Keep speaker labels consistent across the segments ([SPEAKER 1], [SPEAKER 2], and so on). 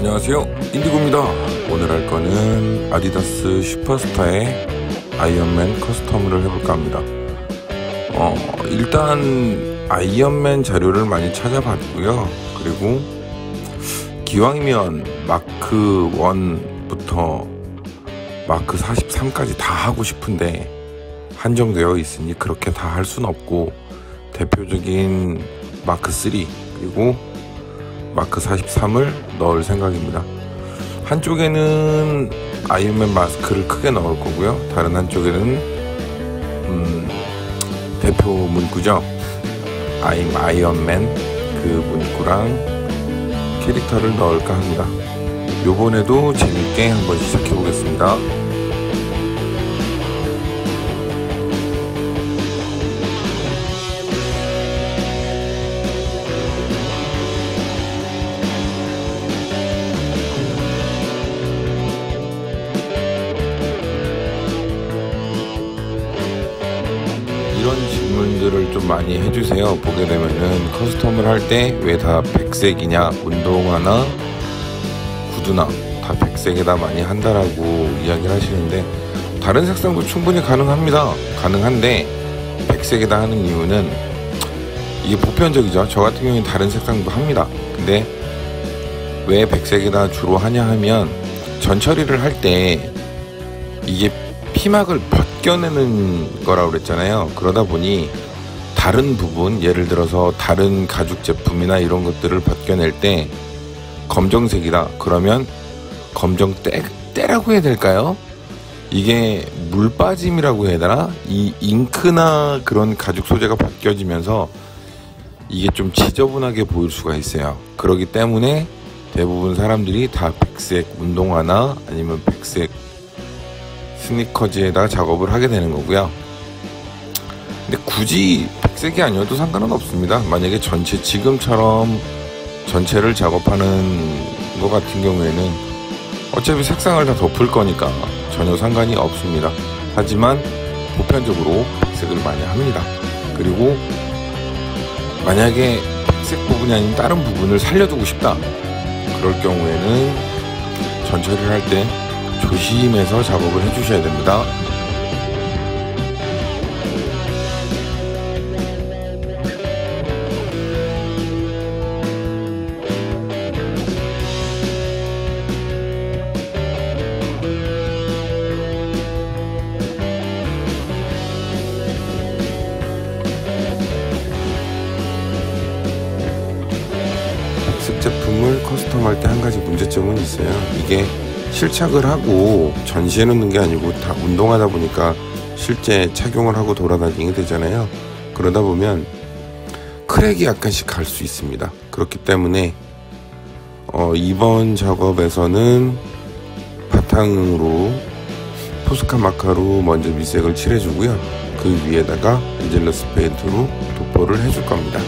[SPEAKER 1] 안녕하세요, 인디고입니다. 오늘 할 거는 아디다스 슈퍼스타의 아이언맨 커스텀을 해볼까 합니다. 일단 아이언맨 자료를 많이 찾아봤고요. 그리고 기왕이면 마크 1부터 마크 43까지 다 하고 싶은데 한정되어 있으니 그렇게 다 할 순 없고, 대표적인 마크 3 그리고 마크 43을 넣을 생각입니다. 한쪽에는 아이언맨 마스크를 크게 넣을 거고요. 다른 한쪽에는 대표 문구죠. I'm 아이언맨, 그 문구랑 캐릭터를 넣을까 합니다. 요번에도 재밌게 한번 시작해 보겠습니다. 이런 질문들을 좀 많이 해주세요. 보게 되면은 커스텀을 할 때 왜 다 백색이냐, 운동화나 구두나 다 백색에다 많이 한다라고 이야기를 하시는데, 다른 색상도 충분히 가능합니다. 가능한데 백색에다 하는 이유는 이게 보편적이죠. 저 같은 경우는 다른 색상도 합니다. 근데 왜 백색에다 주로 하냐 하면, 전처리를 할 때 이게 피막을 벗겨내는 거라고 그랬잖아요. 그러다 보니 다른 부분, 예를 들어서 다른 가죽 제품이나 이런 것들을 벗겨낼 때 검정색이다 그러면 검정 때라고 해야 될까요? 이게 물 빠짐이라고 해야 되나? 이 잉크나 그런 가죽 소재가 벗겨지면서 이게 좀 지저분하게 보일 수가 있어요. 그렇기 때문에 대부분 사람들이 다 백색 운동화나 아니면 백색 스니커즈에다 작업을 하게 되는 거고요. 근데 굳이 백색이 아니어도 상관은 없습니다. 만약에 지금처럼 전체를 작업하는 것 같은 경우에는 어차피 색상을 다 덮을 거니까 전혀 상관이 없습니다. 하지만 보편적으로 백색을 많이 합니다. 그리고 만약에 백색 부분이 아닌 다른 부분을 살려두고 싶다, 그럴 경우에는 전처리를 할 때 조심해서 작업을 해주셔야 됩니다. 백색 제품을 커스텀할 때 한 가지 문제점은 있어요. 이게 실착을 하고 전시해 놓는 게 아니고 다 운동하다 보니까 실제 착용을 하고 돌아다니게 되잖아요. 그러다 보면 크랙이 약간씩 갈 수 있습니다. 그렇기 때문에 이번 작업에서는 바탕으로 포스카 마카로 먼저 밑색을 칠해주고요. 그 위에다가 엔젤러스 페인트로 도포를 해줄 겁니다.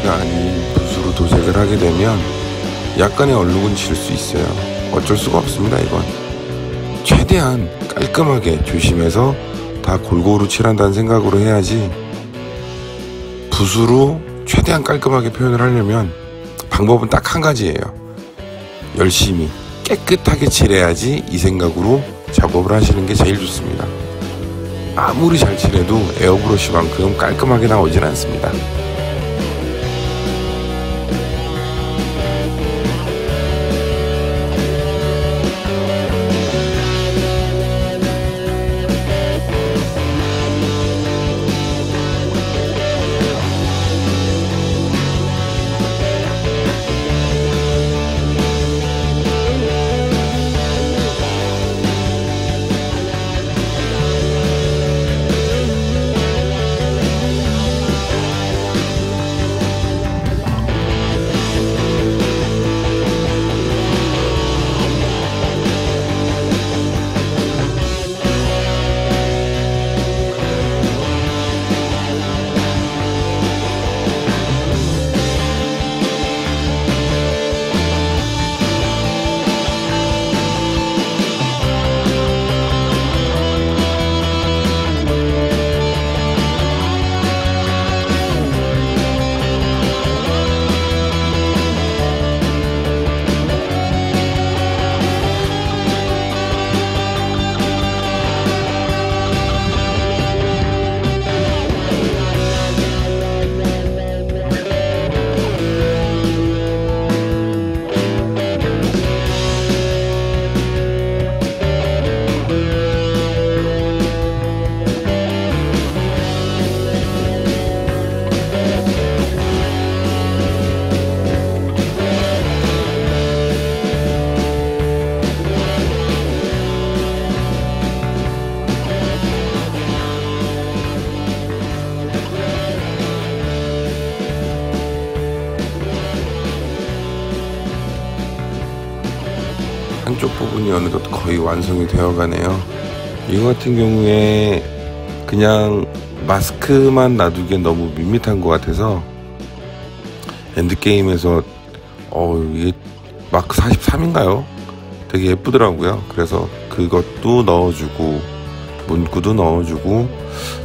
[SPEAKER 1] 브러쉬가 아닌 붓으로 도색을 하게 되면 약간의 얼룩은 질 수 있어요. 어쩔 수가 없습니다. 이건 최대한 깔끔하게 조심해서 다 골고루 칠한다는 생각으로 해야지, 붓으로 최대한 깔끔하게 표현을 하려면 방법은 딱 한 가지예요. 열심히 깨끗하게 칠해야지, 이 생각으로 작업을 하시는 게 제일 좋습니다. 아무리 잘 칠해도 에어브러쉬만큼 깔끔하게 나오진 않습니다. 한쪽 부분이 어느덧 거의 완성이 되어 가네요. 이거 같은 경우에 그냥 마스크만 놔두기엔 너무 밋밋한 것 같아서 엔드게임에서 이게 마크 43인가요? 되게 예쁘더라고요. 그래서 그것도 넣어주고 문구도 넣어주고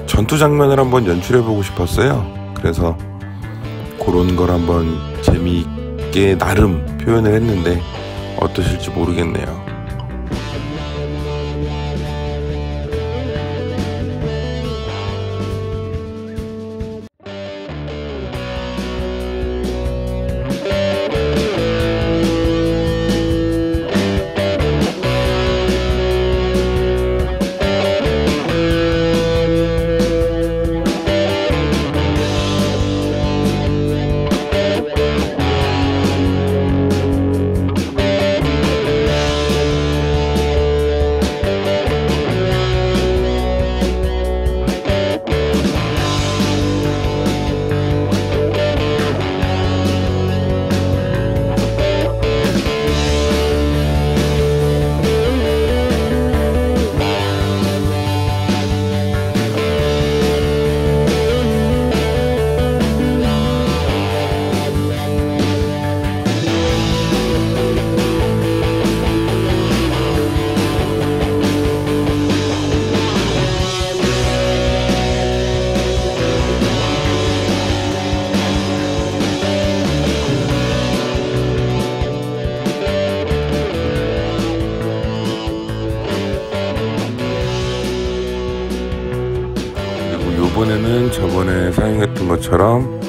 [SPEAKER 1] 전투 장면을 한번 연출해보고 싶었어요. 그래서 그런 걸 한번 재미있게 나름 표현을 했는데 어떠실지 모르겠네요. 이번에는 저번에 사용했던 것처럼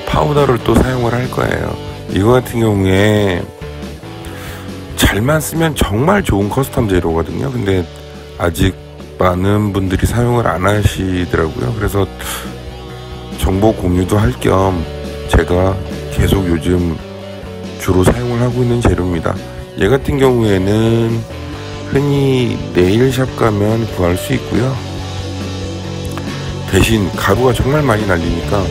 [SPEAKER 1] 파우더를 또 사용을 할 거예요. 이거 같은 경우에 잘만 쓰면 정말 좋은 커스텀 재료거든요. 근데 아직 많은 분들이 사용을 안 하시더라고요. 그래서 정보 공유도 할 겸 제가 계속 요즘 주로 사용을 하고 있는 재료입니다. 얘 같은 경우에는 흔히 네일샵 가면 구할 수 있고요. 대신 가루가 정말 많이 날리니까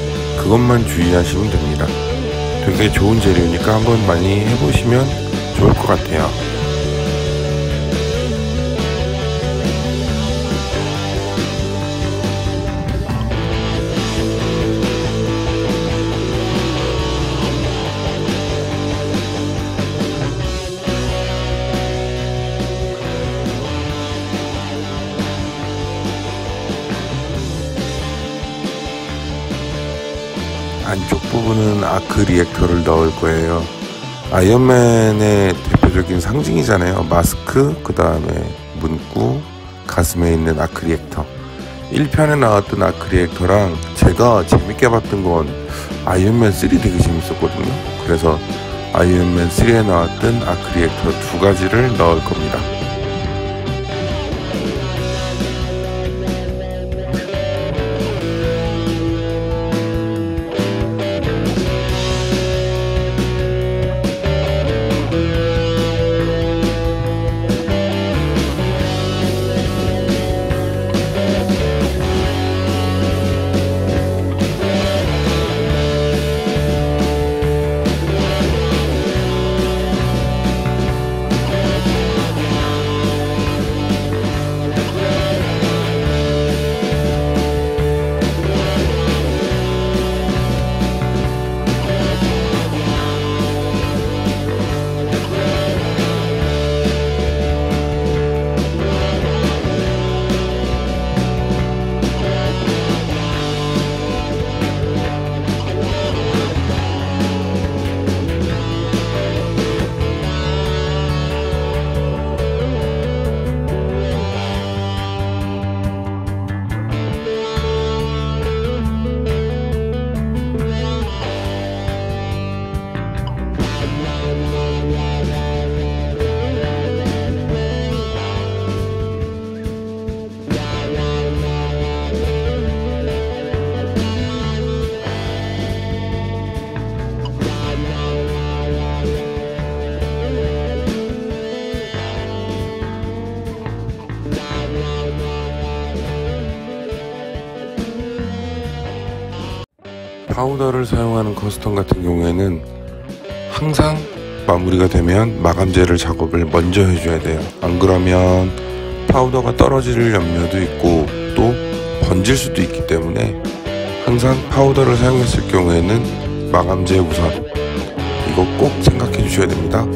[SPEAKER 1] 그것만 주의하시면 됩니다. 되게 좋은 재료니까 한번 많이 해보시면 좋을 것 같아요. 안쪽 부분은 아크 리액터를 넣을 거예요. 아이언맨의 대표적인 상징이잖아요. 마스크, 그 다음에 문구, 가슴에 있는 아크 리액터. 1편에 나왔던 아크 리액터랑 제가 재밌게 봤던 건 아이언맨 3 되게 재밌었거든요. 그래서 아이언맨 3에 나왔던 아크 리액터 두 가지를 넣을 겁니다. 파우더를 사용하는 커스텀 같은 경우에는 항상 마무리가 되면 마감재를 작업을 먼저 해줘야 돼요. 안 그러면 파우더가 떨어질 염려도 있고 또 번질 수도 있기 때문에 항상 파우더를 사용했을 경우에는 마감재 우선, 이거 꼭 생각해 주셔야 됩니다.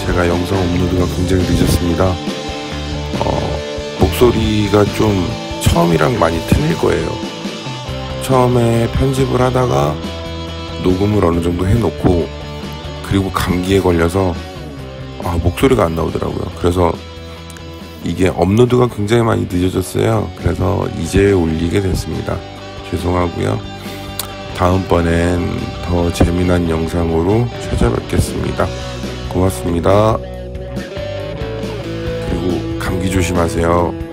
[SPEAKER 1] 제가 영상 업로드가 굉장히 늦었습니다. 목소리가 좀 처음이랑 많이 틀릴 거예요. 처음에 편집을 하다가 녹음을 어느 정도 해놓고 그리고 감기에 걸려서 목소리가 안 나오더라고요. 그래서 이게 업로드가 굉장히 많이 늦어졌어요. 그래서 이제 올리게 됐습니다. 죄송하고요. 다음번엔 더 재미난 영상으로 찾아뵙겠습니다. 고맙습니다. 그리고 감기 조심하세요.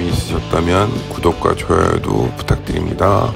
[SPEAKER 1] 재미있으셨다면 구독과 좋아요도 부탁드립니다.